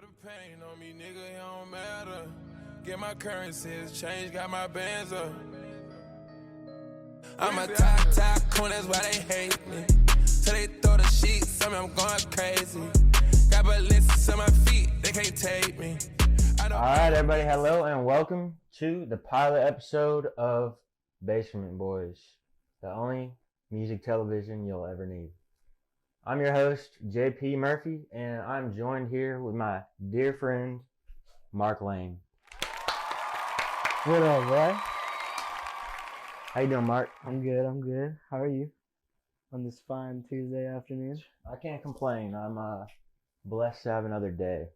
the pain on me, nigga, it don't matter. Get my currencies, change, got my bands up. I'm a top tycoon, that's why they hate me. So they throw the sheets, tell me I'm going crazy. Got ballistics on my feet, they can't take me. Alright, everybody, hello and welcome to the pilot episode of Basement Boys, the only music television you'll ever need. I'm your host, JP Murphy, and I'm joined here with my dear friend, Mark Lane. What up, boy? How you doing, Mark? I'm good. How are you on this fine Tuesday afternoon? I can't complain. I'm blessed to have another day.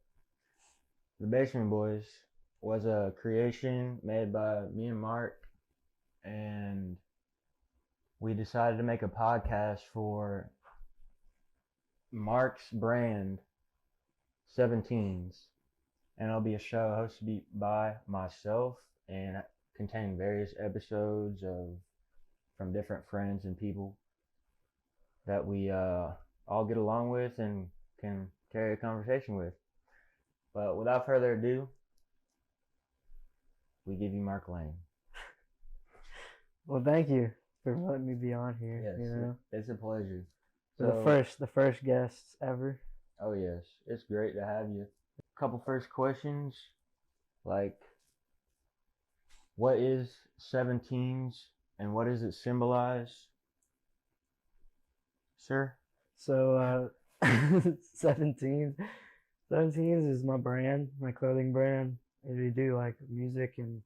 The Basement Boys was a creation made by me and Mark, and we decided to make a podcast for Mark's brand, 17s, and it'll be a show hosted by myself and contain various episodes from different friends and people that we all get along with and can carry a conversation with. But without further ado, we give you Mark Lane. Well, thank you for letting me be on here. Yes, you know, it's a pleasure. So, the first guests ever. Oh yes, it's great to have you. A couple first questions, like, what is 17s and what does it symbolize, sir? So, 17s is my brand, my clothing brand. And we do like music and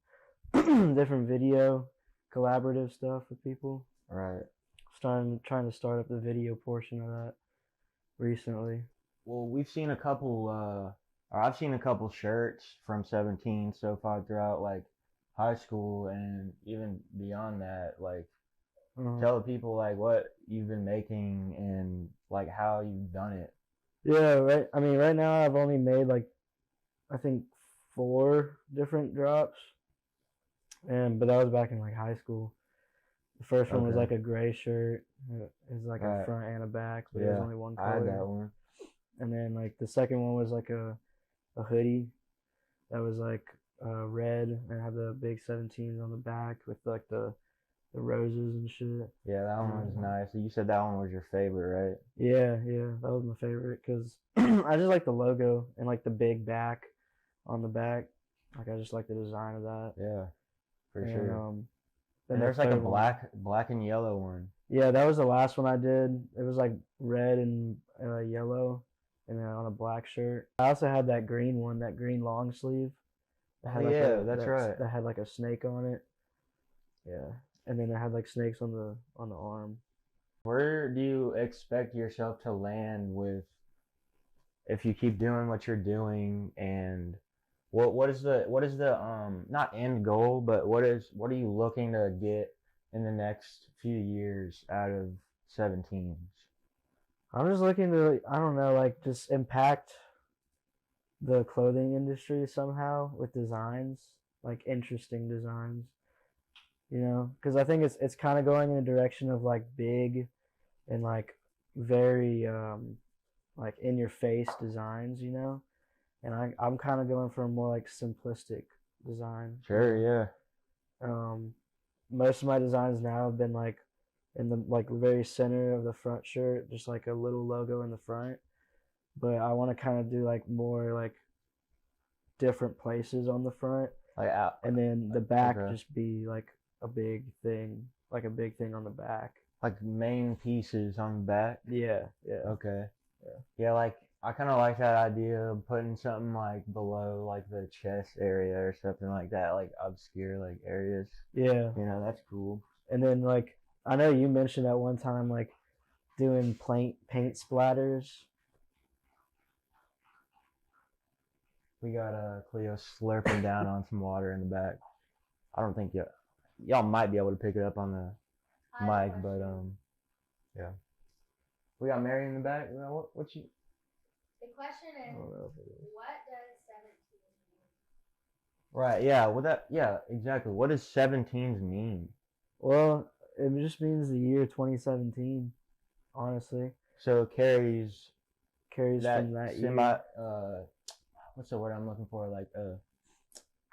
different video, collaborative stuff with people. Right. Trying to start up the video portion of that recently. Well, we've seen a couple, or I've seen a couple shirts from 17 so far throughout like high school and even beyond that. Like, tell the people like what you've been making and like how you've done it. Yeah, right. I mean, right now I've only made like, I think 4 different drops, but that was back in like high school. The first one was like a gray shirt. It was like a front and a back, but it was only one color. I had that one. And then like the second one was like a hoodie that was like red and had the big 17s on the back with like the roses and shit. Yeah, that one was nice. You said that one was your favorite, right? Yeah, that was my favorite because I just like the logo and like the big back on the back. Like I just like the design of that. Yeah, for sure. And there's like a black and yellow one. Yeah, that was the last one I did. It was like red and yellow, and then on a black shirt. I also had that green one, that green long sleeve. That's right. That had like a snake on it. Yeah, and then it had like snakes on the arm. Where do you expect yourself to land with if you keep doing what you're doing, and what is the not end goal, but what are you looking to get in the next few years out of 17s? I'm just looking to, I don't know, like just impact the clothing industry somehow with designs, like interesting designs, you know, because I think it's kind of going in a direction of like big and like very like in your face designs, you know. And I'm kind of going for a more like simplistic design. Sure, yeah. Most of my designs now have been like in the like very center of the front shirt, just like a little logo in the front. But I want to kind of do like more like different places on the front, like out, and then the back just be like a big thing on the back. Like main pieces on the back. Yeah. Okay. Yeah, like I kind of like that idea of putting something like below like the chest area or something like that, like obscure like areas. Yeah. You know, that's cool. And then like I know you mentioned at one time like doing paint splatters. We got Cleo slurping down on some water in the back. I don't think y'all might be able to pick it up on the mic, but yeah. We got Mary in the back. What you? The question is, what does 17 mean? Right, yeah, exactly. What does 17s mean? Well, it just means the year 2017, honestly. So it carries Carries that from that semi, year. what's the word I'm looking for? Like a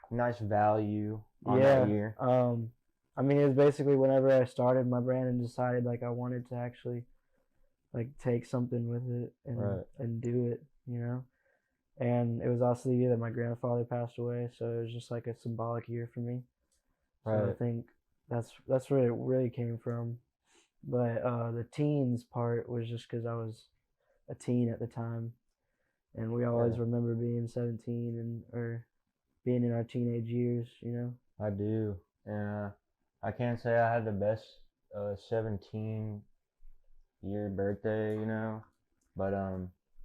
nice value on Yeah. that year. I mean, it was basically whenever I started my brand and decided like I wanted to actually like take something with it and Right. and do it, you know. And it was also the year that my grandfather passed away, so it was just like a symbolic year for me. So I Right. think that's where it really came from. But the teens part was just because I was a teen at the time, and we always Yeah. remember being 17 and or being in our teenage years, you know. I do. And I can't say I had the best 17-year birthday, you know. But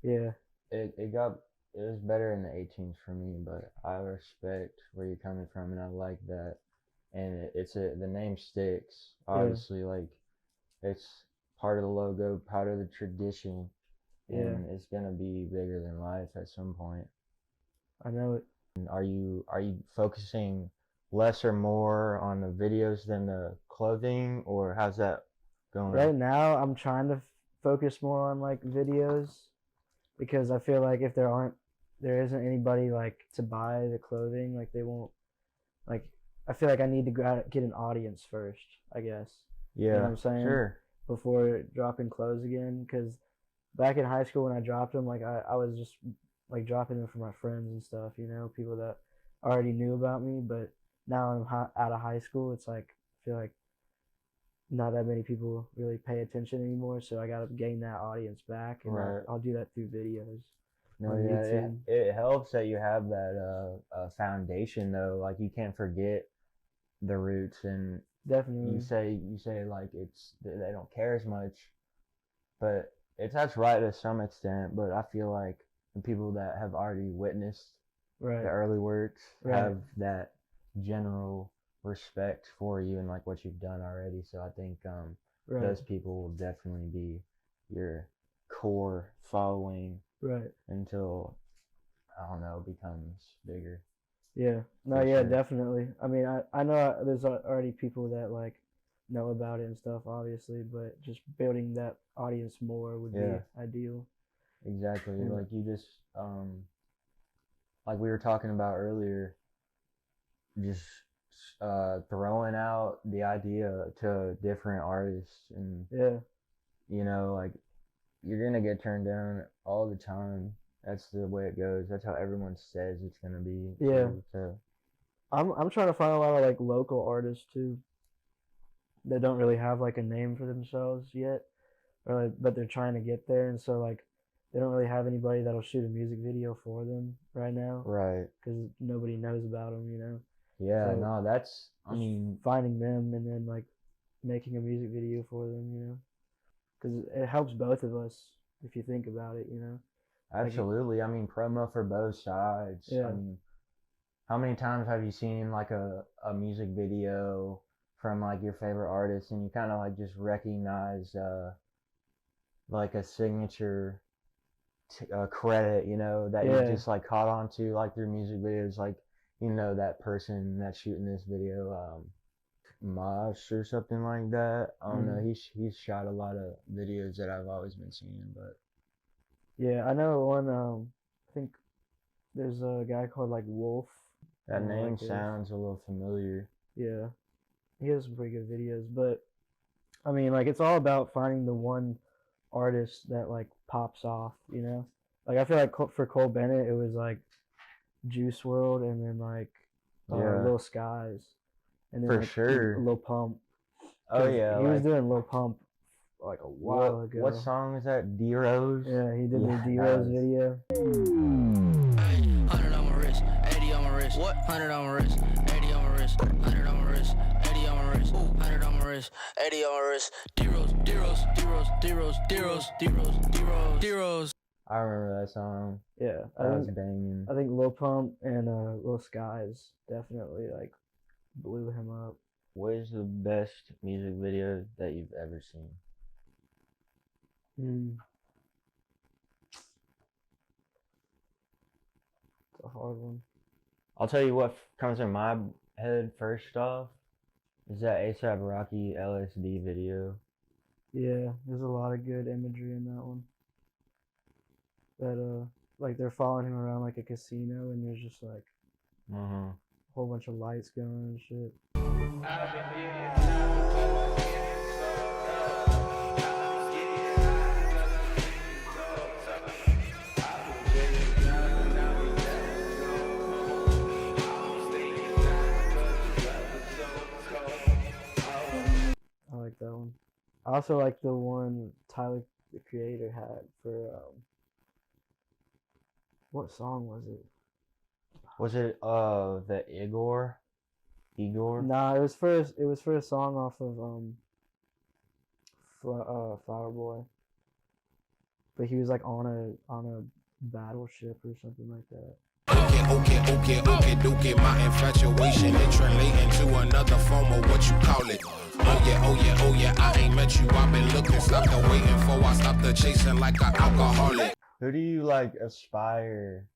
Yeah, it was better in the 18s for me, but I respect where you're coming from and I like that. And the name sticks. Obviously, like it's part of the logo, part of the tradition, and it's gonna be bigger than life at some point. I know it. And are you focusing less or more on the videos than the clothing, or how's that going? Right now, I'm trying to focus more on like videos because I feel like if there isn't anybody like to buy the clothing, like they won't like. I feel like I need to get an audience first, I guess. Yeah, You know what I'm saying? sure. Before dropping clothes again, because back in high school when I dropped them, like I was just like dropping them for my friends and stuff, you know, people that already knew about me. But now I'm out of high school, it's like I feel like not that many people really pay attention anymore, so I gotta gain that audience back, and Right. I'll do that through videos. No, on yeah, YouTube. it helps that you have that foundation though. Like you can't forget the roots, and Definitely. you say like they don't care as much, but that's right to some extent. But I feel like the people that have already witnessed Right. the early works Right. have that general respect for you and like what you've done already. So I think Right. those people will definitely be your core following Right. until I don't know, becomes bigger. Yeah. No, For yeah, sure. definitely. I mean, I know there's already people that like know about it and stuff, obviously, but just building that audience more would Yeah. be ideal. Exactly. Yeah. Like you just like we were talking about earlier, just throwing out the idea to different artists, and Yeah. you know, like you're gonna get turned down all the time. That's the way it goes. That's how everyone says it's gonna be. Yeah. So I'm trying to find a lot of like local artists too that don't really have like a name for themselves yet, or like, but they're trying to get there, and so like they don't really have anybody that'll shoot a music video for them right now right. because nobody knows about them, you know. Yeah. So, No. That's. I just mean. finding them and then like making a music video for them, you know, because it helps both of us if you think about it, you know. Absolutely. I mean, promo for both sides. Yeah. I mean, how many times have you seen like a music video from like your favorite artist and you kind of like just recognize like a signature credit, you know, that you Yeah. just like caught on to like through music videos, like, you know, that person that's shooting this video, Mosh or something like that. I don't know. He's shot a lot of videos that I've always been seeing, but Yeah, I know one. I think there's a guy called like Wolf. that I name like his. sounds a little familiar. Yeah, he has some pretty good videos, but I mean, like it's all about finding the one artist that like pops off, you know. Like I feel like for Cole Bennett, it was like Juice World, and then like Yeah. Lil Skies, and then For like sure. Lil Pump. Oh 'Cause yeah, he was like doing Lil Pump like a while ago. what song is that? D-Rose? Yeah, he did Yeah, the D-Rose that was- video. 100 on my wrist, 80 on my wrist. What? 100 on my wrist, 80 on my wrist. 100 on my wrist, 80 on my wrist. 100 on my wrist, 80 on my wrist. D-Rose, D-Rose, D-Rose, D-Rose, D-Rose, D-Rose, D-Rose, D-Rose. I remember that song. Yeah, That was banging. I think Lil Pump and Lil Skies definitely like blew him up. What is the best music video that you've ever seen? It's a hard one. I'll tell you what comes in my head first off is that A$AP Rocky LSD video. Yeah, there's a lot of good imagery in that one. That like they're following him around like a casino, and there's just like a whole bunch of lights going and shit. I like that one. I also like the one Tyler the Creator had for what song was it? Was it the Igor? Nah, it was for a song off of Flower Boy. But he was like on a battleship or something like that. Okay, my infatuation it translating to another form of what you call it. Oh yeah, I ain't met you, I've been looking, stopped the waiting for, I stopped the chasing like an alcoholic. Who do you like aspire?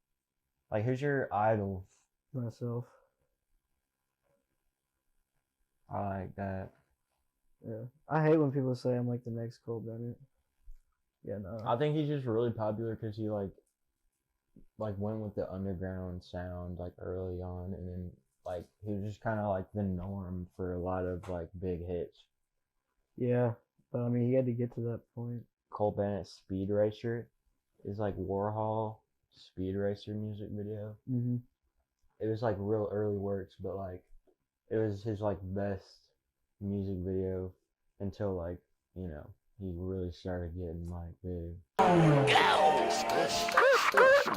Like, who's your idol? Myself. I like that. Yeah. I hate when people say I'm like the next Cole Bennett. Yeah, no. I think he's just really popular because he like went with the underground sound like early on, and then like he was just kind of like the norm for a lot of like big hits. Yeah, but I mean he had to get to that point. Cole Bennett's Speed Racer is like Warhol Speed Racer music video. Mm-hmm. It was like real early works, but like it was his like best music video until like, you know, he really started getting like big.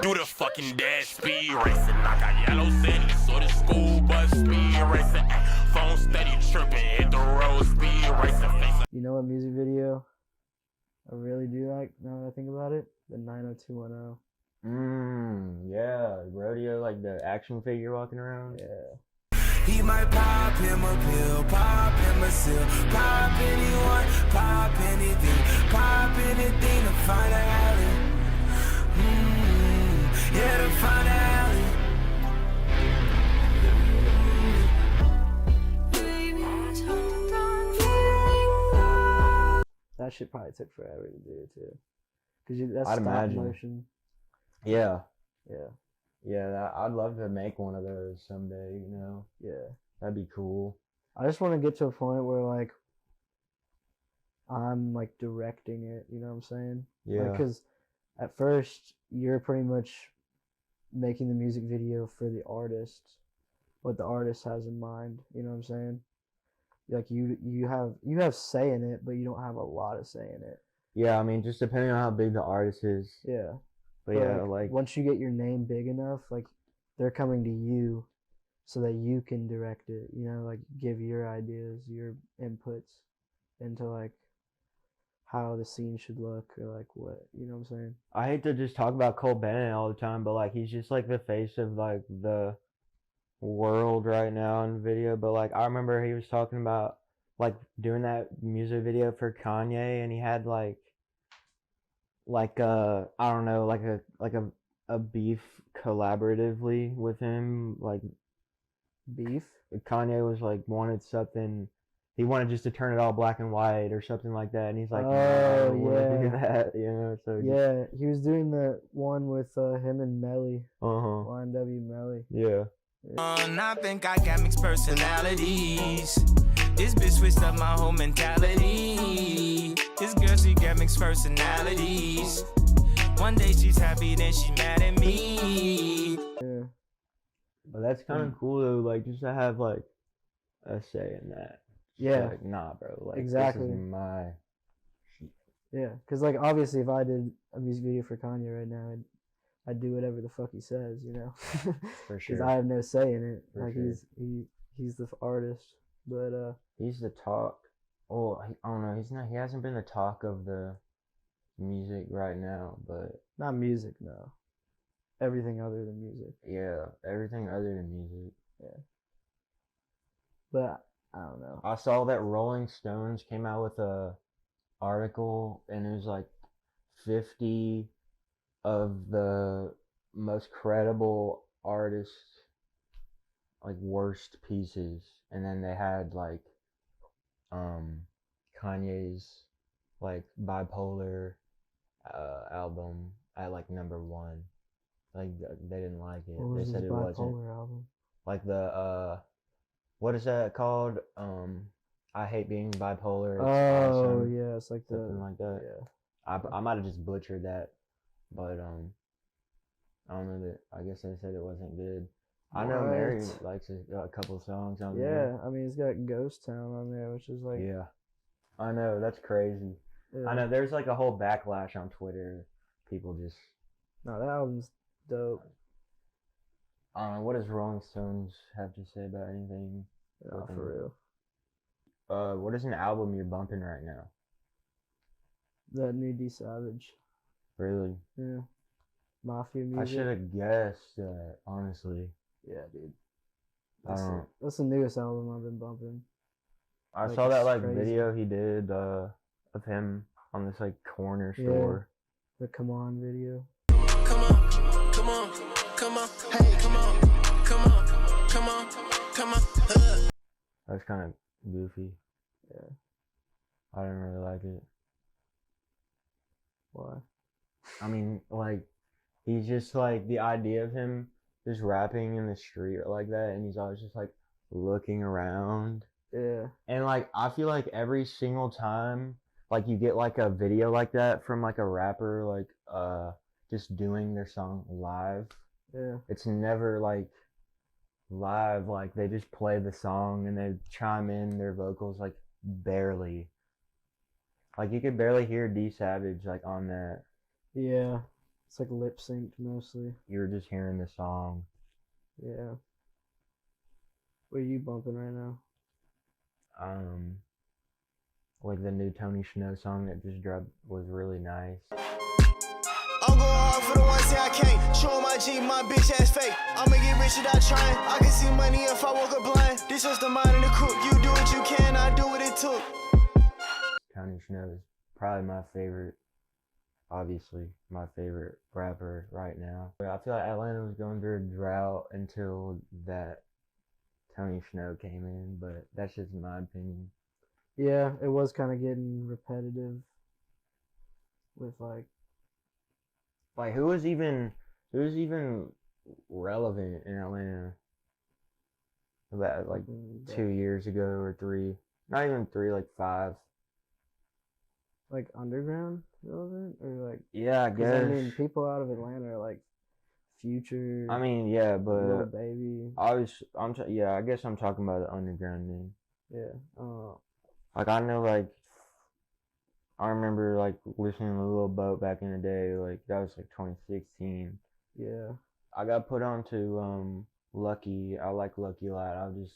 Do the fucking dash speed racing. I got yellow sandy, so the school bus speed racing. Phone steady tripping, hit the road speed racing. You know what music video I really do like now that I think about it? The 90210. Yeah, rodeo, like the action figure walking around. Yeah. He might pop him a pill, pop him a seal, pop anyone, pop anything to find an alley. Yeah, to find an alley. That shit probably took forever to do too. Cause that's I'd stop imagine. motion. Yeah. Yeah. I'd love to make one of those someday, you know. Yeah. That'd be cool. I just want to get to a point where like I'm like directing it, you know what I'm saying? Yeah. Because at first you're pretty much making the music video for the artist, what the artist has in mind, you know what I'm saying? Like you have say in it, but you don't have a lot of say in it. Yeah, I mean, just depending on how big the artist is. Yeah. But yeah, like once you get your name big enough, like they're coming to you so that you can direct it, you know, like give your ideas, your inputs into like how the scene should look or like what, you know what I'm saying? I hate to just talk about Cole Bennett all the time, but like he's just like the face of like the world right now in video. But like I remember he was talking about like doing that music video for Kanye, and he had like I don't know, like a beef collaboratively with him. Like Beef? Kanye was like wanted something, he wanted just to turn it all black and white or something like that, and he's like, Oh, no, I don't wanna yeah. do that, you know. So Yeah, he was doing the one with him and Melly, YNW Melly. Yeah. I think I got mixed personalities. This bitch switched up my whole mentality. This girl, she got mixed personalities. One day she's happy, then she mad at me. Yeah. But that's kind of cool though, like just to have like a say in that. Yeah. Like, nah, bro. Like Exactly. This is my. Yeah, because like obviously if I did a music video for Kanye right now, I'd do whatever the fuck he says, you know. For Because sure. I have no say in it. For like sure. he's the artist, but He's the talk. Oh, I don't know. He's not. He hasn't been the talk of the music right now, but not music, no. Everything other than music. yeah, everything other than music. Yeah. But I don't know. I saw that Rolling Stones came out with a article, and it was like 50 of the most credible artists, like worst pieces, and then they had like Kanye's like Bipolar album at like #1. Like they didn't like it. What They was said his it wasn't bipolar album? like the what is that called? I hate being bipolar. It's Oh awesome. yeah, it's like Something like that. yeah. I might have just butchered that, but I don't know that. I guess they said it wasn't good. I know Mary What? likes a couple of songs on Yeah, there. I mean it's got Ghost Town on there, which is like Yeah, I know, that's crazy. yeah. I know there's like a whole backlash on Twitter. People just, No, that album's dope. I don't know, what does Rolling Stones have to say about anything? Yeah, Fucking- for real. What is an album you're bumping right now? That new D Savage. Really? Yeah. Mafia I music. should have guessed that, honestly. Yeah, dude. I don't. That's the newest album I've been bumping. I Like, saw that it's like crazy. video he did of him on this like corner Yeah. store. The Come On video. Come on, come on, come on, hey, come on, come on, come on, come on. That's kind of goofy. Yeah. I didn't really like it. Why? I mean, like, he's just like the idea of him just rapping in the street like that, and he's always just like looking around. Yeah. And like, I feel like every single time, like, you get like a video like that from like a rapper, like, just doing their song live, Yeah. it's never like live, like, they just play the song and they chime in their vocals, like, barely. Like, you could barely hear D Savage, like, on that. Yeah. It's like lip synced mostly. You were just hearing the song. Yeah. What are you bumping right now? Like the new Tony Shhnow song that just dropped was really nice. I'm going hard for the ones say I can't. Show my G, my bitch ass fake. I'ma get rich without trying. I can see money if I woke up blind. This was the mind of the crook. You do what you can, I do what it took. Tony Shhnow is probably my favorite, obviously, my favorite rapper right now. I feel like Atlanta was going through a drought until that Tony Shhnow came in, but that's just my opinion. Yeah, it was kind of getting repetitive with Like, who was even relevant in Atlanta about like 2 years ago or 3? Not even 3, like 5. like underground relevant or like Yeah, I 'cause, guess. I mean people out of Atlanta are like Future. I mean, yeah, Lil but Baby. yeah, I guess I'm talking about the underground then. Yeah. Like, I know, like, I remember, like, listening to Lil Boat back in the day, like, that was, like, 2016. Yeah. I got put onto, Lucky. I like Lucky a lot. I was just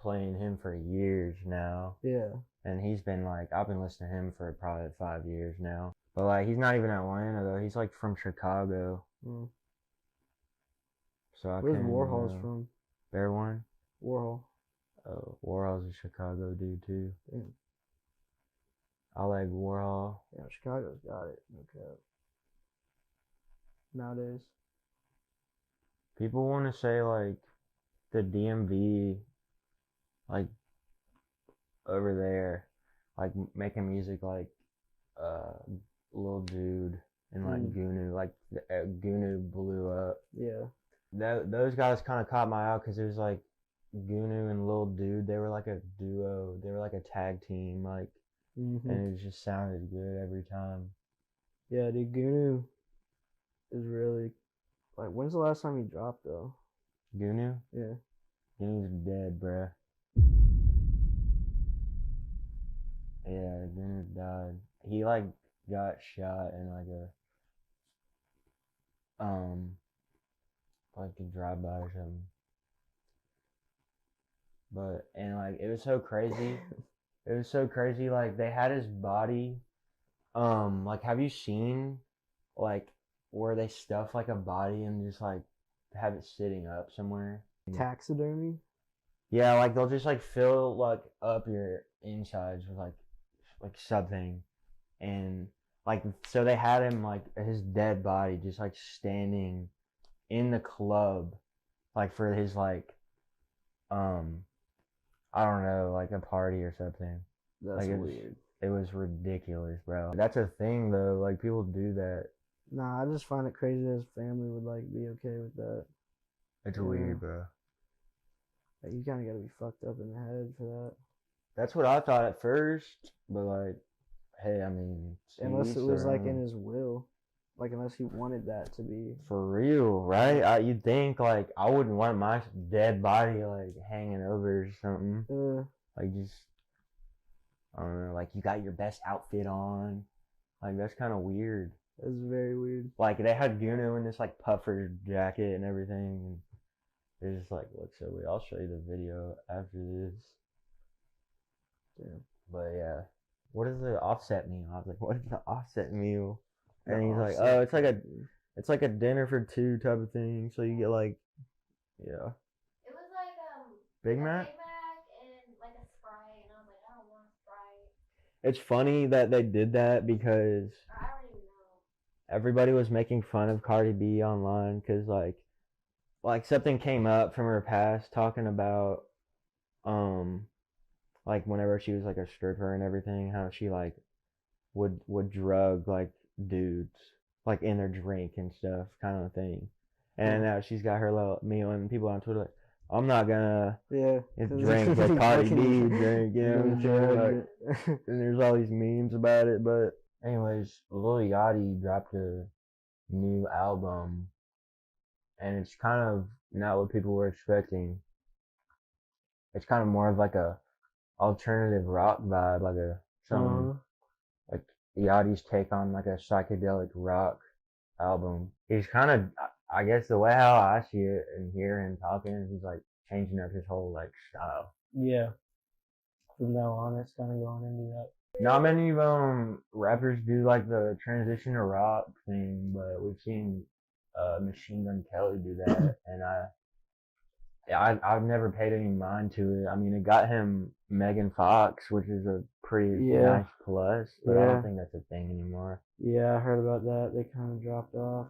playing him for years now. Yeah. And he's been, like, I've been listening to him for probably 5 years now. But, like, he's not even Atlanta, though. He's, like, from Chicago. Mm. So I Where's can't even Warhol's know. from? Bear One? Warhol. Oh, Warhol's a Chicago dude, too. Damn. I like Warhol. Yeah, Chicago's got it. No cap. Nowadays. People want to say, like, the DMV, like, over there, like, making music like, Lil Dude and, like, Goonew. Like, Goonew blew up. Yeah. Those guys kind of caught my eye because it was, like, Goonew and Lil Dude, they were, like, a duo. They were, like, a tag team, like, Mm-hmm. and it just sounded good every time. Yeah, dude, Goonew is really like. When's the last time he dropped though? Goonew? Yeah. Goonew's dead, bruh. Yeah, Goonew died. He, like, got shot in, like, a drive-by or something. But, and, like, it was so crazy. It was so crazy, like, they had his body, like, have you seen, like, where they stuff, like, a body and just, like, have it sitting up somewhere? Taxidermy. Yeah, like, they'll just, like, fill, like, up your insides with, like something, and, like, so they had him, like, his dead body just, like, standing in the club, like, for his, like, I don't know, like a party or something. That's Like, weird. It was ridiculous, bro. That's a thing, though. Like, people do that. Nah, I just find it crazy that his family would like be okay with that. It's Yeah. weird, bro. Like, you kind of gotta be fucked up in the head for that. That's what I thought at first, but like, hey, I mean, Unless to it each was their like in own. his will, like unless he wanted that to be. For real, right? You'd think like I wouldn't want my dead body like hanging over or something. Like just, I don't know, like you got your best outfit on. Like that's kind of weird. It's very weird. Like they had Goonew in this like puffer jacket and everything, and it just like looks so weird. I'll show you the video after this. Yeah. But yeah, what does the Offset mean? I was like, what is the Offset meal? And The he's like, Offset oh, it's like a dinner for two type of thing. So you get like, yeah, It was like Big a Mac. Big Mac and like a Sprite, and I was like, I don't want a Sprite. It's funny that they did that because Or I don't even know. everybody was making fun of Cardi B online because like something came up from her past talking about like whenever she was like a stripper and everything, how she like would drug like dudes like in their drink and stuff kind of thing. And now she's got her little meal, and people on Twitter like, I'm not gonna drink like Cardi B drink, you know what I'm saying? Like, and there's all these memes about it. But anyways, Lil Yachty dropped a new album, and it's kind of not what people were expecting. It's kind of more of like a alternative rock vibe, like a something like Yachty's take on like a psychedelic rock album. He's kind of, I guess the way how I see it and hear him talking, he's like changing up his whole like style. Yeah. From now on, it's kind of going into that. Not many rappers do like the transition to rock thing, but we've seen Machine Gun Kelly do that, and I've never paid any mind to it. I mean, it got him Megan Fox, which is a pretty nice plus, but I don't think that's a thing anymore. Yeah, I heard about that. They kind of dropped off.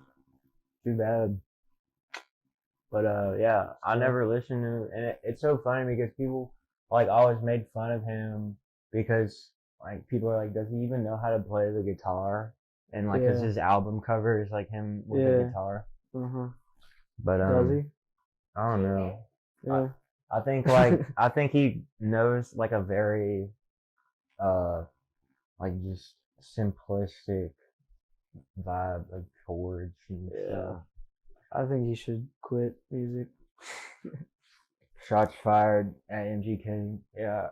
Too bad. But yeah, I never listened to it, and it's so funny because people like always made fun of him because like people are like, does he even know how to play the guitar? And like, cause his album cover is like him with the guitar. But Does he? I don't know. Yeah. I think like I think he knows like a very like just simplistic vibe, like chords and stuff. I think he should quit music. Shots fired at MGK. Yeah,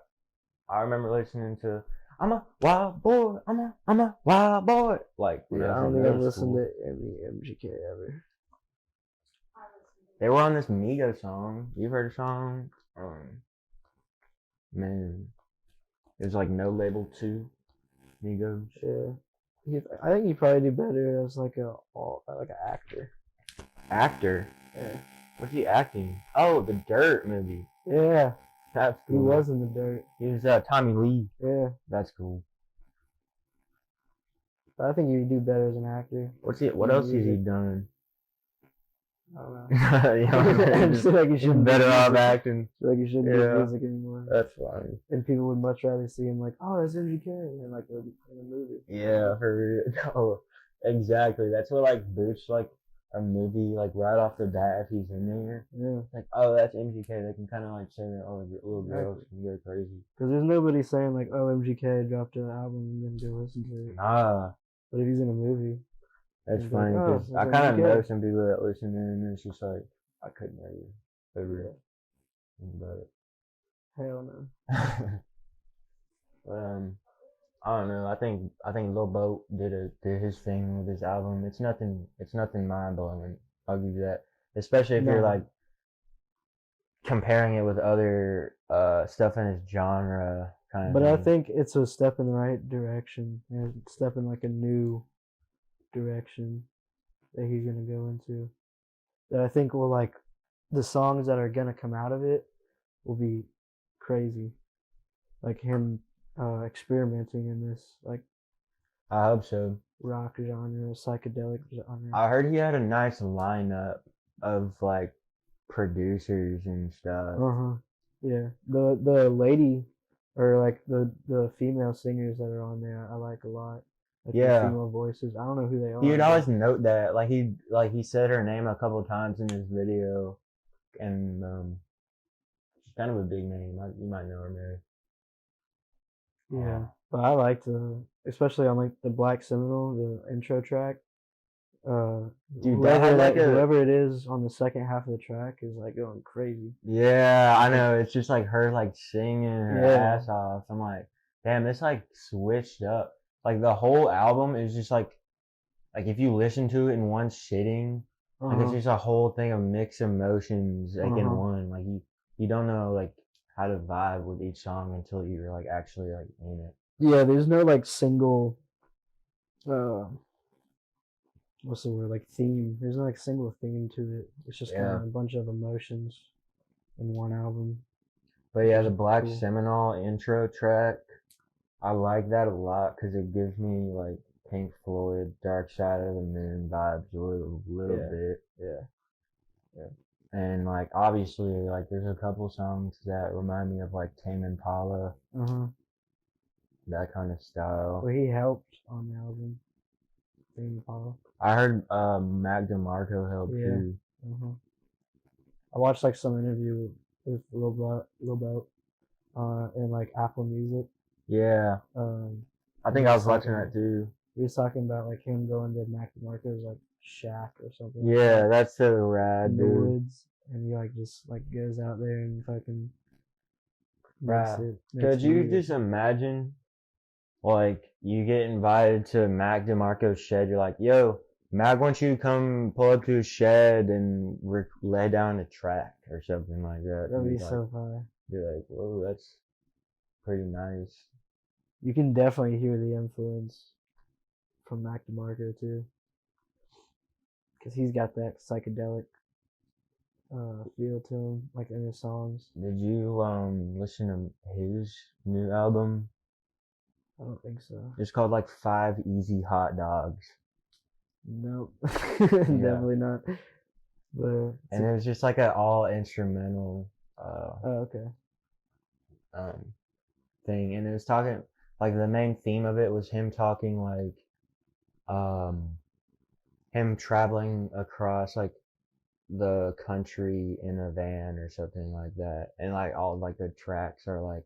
I remember listening to "I'm a Wild Boy, I'm a Wild Boy." Like, I don't think I've listened to any MGK ever. They were on this Migos song. You've heard the song? Man, it was like No Label 2, Migos. Yeah, I think he'd probably do better as like an actor. Actor? Yeah. What's he acting? Oh, the Dirt movie. Yeah. That's cool. He was in the Dirt. He was Tommy Lee. Yeah. That's cool. But I think he'd do better as an actor. What else has he done? I don't know. I just feel like you should better off acting. I feel like you shouldn't do music anymore. That's funny. And people would much rather see him like, oh, that's MGK, and like in a movie. Yeah, for real. No, exactly. That's what like boosts like a movie like right off the bat if he's in there. Yeah. Like, oh, that's MGK. They can kind of like say that, oh, little girls can go crazy. Because there's nobody saying like, oh, MGK dropped an album and then go listen to it. Nah. But if he's in a movie. That's funny because I kind of know some people that listen to him, and it's just like, I couldn't ever think about it. Hell no. But I don't know. I think Lil Boat did his thing with his album. It's nothing mind blowing. I'll give you that. Especially if you're like comparing it with other stuff in his genre kind of. But thing. I think it's a step in the right direction. A step in like a new direction that he's gonna go into. That I think will like the songs that are gonna come out of it will be crazy. Like him experimenting in this like I hope so. Rock genre, psychedelic genre. I heard he had a nice lineup of like producers and stuff. Yeah. The lady or like the female singers that are on there I like a lot. Like Yeah. the female voices. I don't know who they are. He would but- always note that, like he said her name a couple of times in his video, and she's kind of a big name. You might know her, Mary. Yeah, but I like especially on like the Black Seminole, the intro track. Dude, that had like a- whoever it is on the second half of the track is like going crazy. Yeah, I know. It's just like her like singing her Yeah. ass off. I'm like, damn, this like switched up. Like the whole album is just like if you listen to it in one sitting, like it's just a whole thing of mixed emotions like in one. Like you don't know like how to vibe with each song until you're like actually like in it. Yeah, there's no like single what's the word, like theme. There's no like single theme to it. It's just kind of a bunch of emotions in one album. But yeah, the Black Cool. Seminole intro track, I like that a lot because it gives me like Pink Floyd, Dark Side of the Moon vibes a little bit. Yeah. And like obviously like there's a couple songs that remind me of like Tame Impala, that kind of style. Well, he helped on the album. Tame Impala. I heard Mac DeMarco helped Yeah. too. I watched like some interview with Lil Boat in like Apple Music. Yeah, I think I was watching that too. He was talking about like him going to Mac DeMarco's like shack or something. Yeah, like that's so that, rad, in the dude. woods, and he like just like goes out there and fucking Right. makes Could you music. just imagine, like, you get invited to Mac DeMarco's shed, you're like, yo, Mac wants you to come pull up to his shed and lay down a track or something like that. That'd be You're so fire. You're like, whoa, that's pretty nice. You can definitely hear the influence from Mac DeMarco too, because he's got that psychedelic feel to him, like in his songs. Did you listen to his new album? I don't think so. It's called like 5 Easy Hot Dogs. Nope, definitely not. But And it was just like an all instrumental oh, okay. thing, and it was talking like the main theme of it was him talking like him traveling across like the country in a van or something like that, and like all like the tracks are like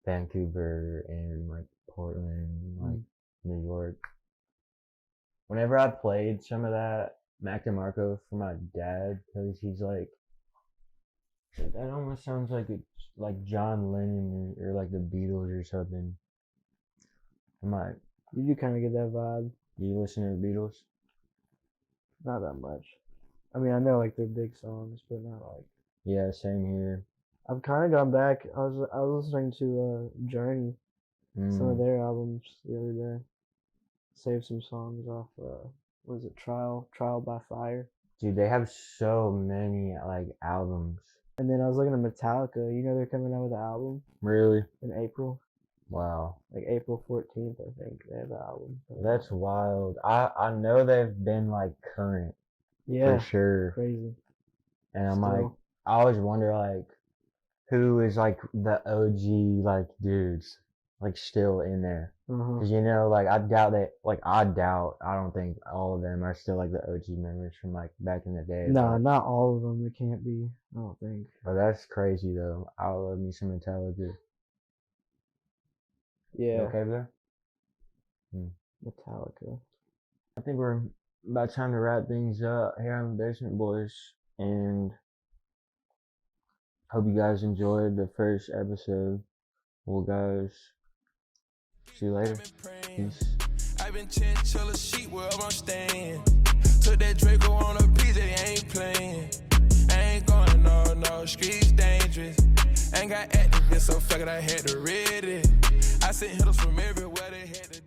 Vancouver and like Portland, like New York. Whenever I played some of that Mac DeMarco for my dad, because he's like, that almost sounds like it's like John Lennon or like the Beatles or something. I'm like, You do kind of get that vibe. you listen to the Beatles? Not that much. I mean, I know like their big songs, but not like. Yeah, same here. I've kind of gone back. I was listening to Journey, some of their albums the other day. Saved some songs off. What is it? Trial by Fire. Dude, they have so many like albums. And then I was looking at Metallica. You know they're coming out with an album Really? in April, Wow. like April 14th, I think they have an album. That's wild. I know they've been like current yeah, for sure. crazy. And I'm like, Still. I always wonder like who is like the OG like dudes like still in there. Cause you know, like I don't think all of them are still like the OG members from like back in the day. No, but, not all of them. It can't be. I don't think. but that's crazy though. I love me some Metallica. You Yeah, okay there? Metallica. I think we're about time to wrap things up here on the Basement Boys, and hope you guys enjoyed the first episode. Well, guys, see you later. Peace. I've been chinchilla sheet wherever I'm staying. Took that Draco on a PJ, ain't playing. I ain't going no, streets dangerous. Ain't got activists, so fuck it, I had to read it. I sent hitters from everywhere, they had to